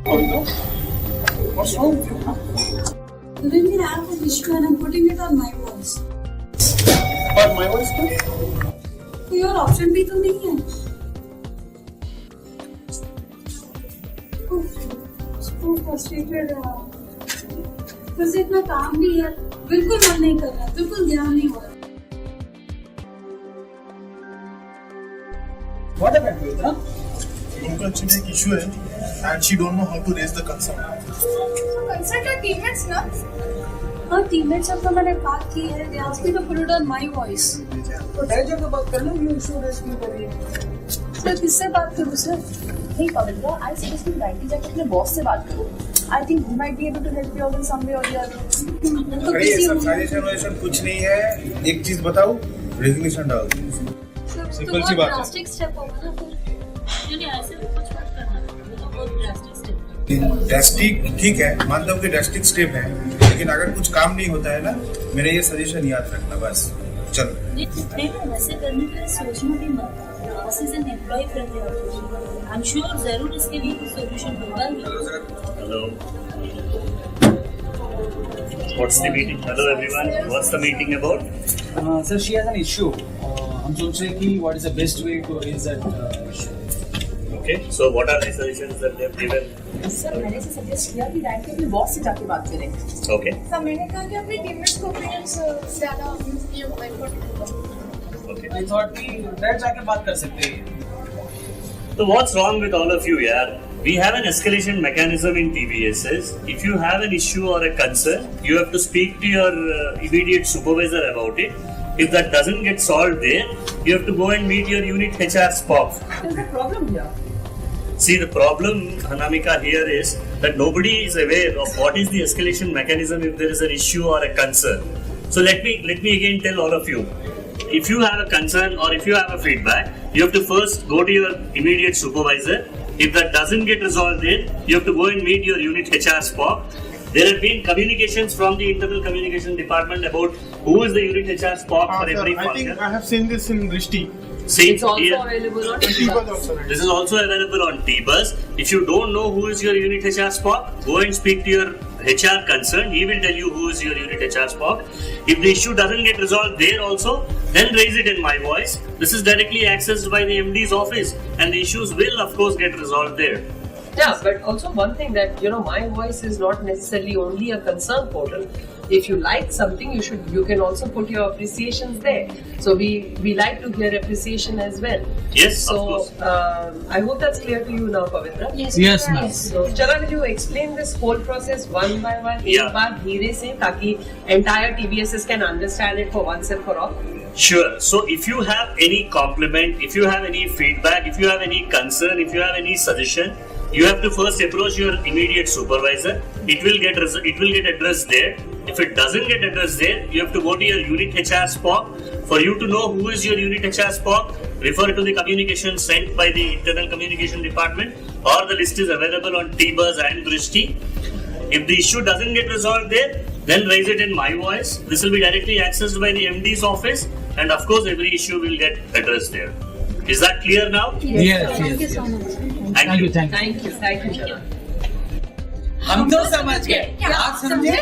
What's wrong with you? Really, I have an issue and I'm putting it on my voice. But my voice too? कोई और option भी तो नहीं है. So frustrated है. बस इतना काम भी है. बिल्कुल मन नहीं कर रहा. बिल्कुल ध्यान नहीं हो रहा. What happened with her? उनका एक्चुअली एक इशू है and she don't know how to raise the concern. Consult your teammates ना. हाँ, teammates से तो मैंने बात की है. They asked me to put it on my voice. तो डायरेक्टर को बात कर लो, ये इशू रेस क्यों कर रही है? सर किससे बात करूँ sir? Hey Pavitra, I suggest you directly जाके अपने बॉस से बात करो. I think he might be able to help you out in some way or the other. तो अरे ये किसी सब सजेशन कुछ नहीं है. एक चीज बताओ, रेजिग्नेशन डाल. सिंपल सी बात है. ड्रास्टिक स्टेप होगा ना फिर. नहीं ऐसे भी कुछ मत करना, तो बहुत ड्रास्टिक स्टेप. ड्रास्टिक ठीक है, मानता हूँ कि ड्रास्टिक स्टेप है, लेकिन अगर कुछ काम नहीं होता है ना, मेरा ये सजेशन याद रखना बस. चलो. नहीं वैसे करने के लिए सोचना भी मत. Boss is an employee friendly organisation. I am sure जरूर इसके लिए कोई सॉल्यूशन होगा ही. Hello. What's the meeting? Hello everyone. What's the meeting about? Sir, she has an issue. हम सोच रहे हैं कि what is the best way to raise that issue. Okay. So what are the suggestions that they have given? Sir मैंने ऐसे suggest किया कि directly अपने बॉस से जाके बात करें. Okay. सर मैंने कहा कि अपने टीममेट्स को ओपिनियंस ज़्यादा ये होगा इम्पोर्टेंट. Okay. I thought कि डायरेक्ट जाके बात कर सकते हैं. So what's wrong with all of you, yaar? We have an escalation mechanism in TBSs. If you have an issue or a concern, you have to speak to your immediate supervisor about it. If that doesn't get solved there, you have to go and meet your unit HR SPOC. There's a problem here. See, the problem, Hanamika, here is that nobody is aware of what is the escalation mechanism if there is an issue or a concern. So let me again tell all of you. If you have a concern or if you have a feedback, you have to first go to your immediate supervisor. If that doesn't get resolved there, you have to go and meet your unit HR SPOC. There have been communications from the internal communication department about who is the unit HR SPOC for every I function. think I have seen this in Rishti. See, It's also here, available on T-Bus also. Right? this is also available on T-Bus. If you don't know who is your unit HR SPOC, go and speak to your HR concerned. He will tell you who is your unit HR SPOC. If the issue doesn't get resolved there also, then raise it in my voice. This is directly accessed by the MD's office, and the issues will of course get resolved there. Yeah, but also one thing that my voice is not necessarily only a concern portal. If you like something, you can also put your appreciations there. So we like to hear appreciation as well. Yes, So of course. I hope that's clear to you now, Pavitra. Yes, ma'am. So Chara, will you explain this whole process one by one, Yeah. एक बार धीरे से, ताकि entire TBSs can understand it for once and for all? Sure. So if you have any compliment, if you have any feedback, if you have any concern, if you have any suggestion, you have to first approach your immediate supervisor. It will get addressed there. If it doesn't get addressed there, you have to go to your unit HR SPOC. For you to know who is your unit HR SPOC, refer to the communication sent by the internal communication department, or the list is available on T-Bus and Drishti. If the issue doesn't get resolved there, then raise it in my voice. This will be directly accessed by the MD's office, and of course every issue will get addressed there. Is that clear now? Yes. Thank you so much. Thank you. Thank you, Chara. हम तो समझ गए. आप समझे?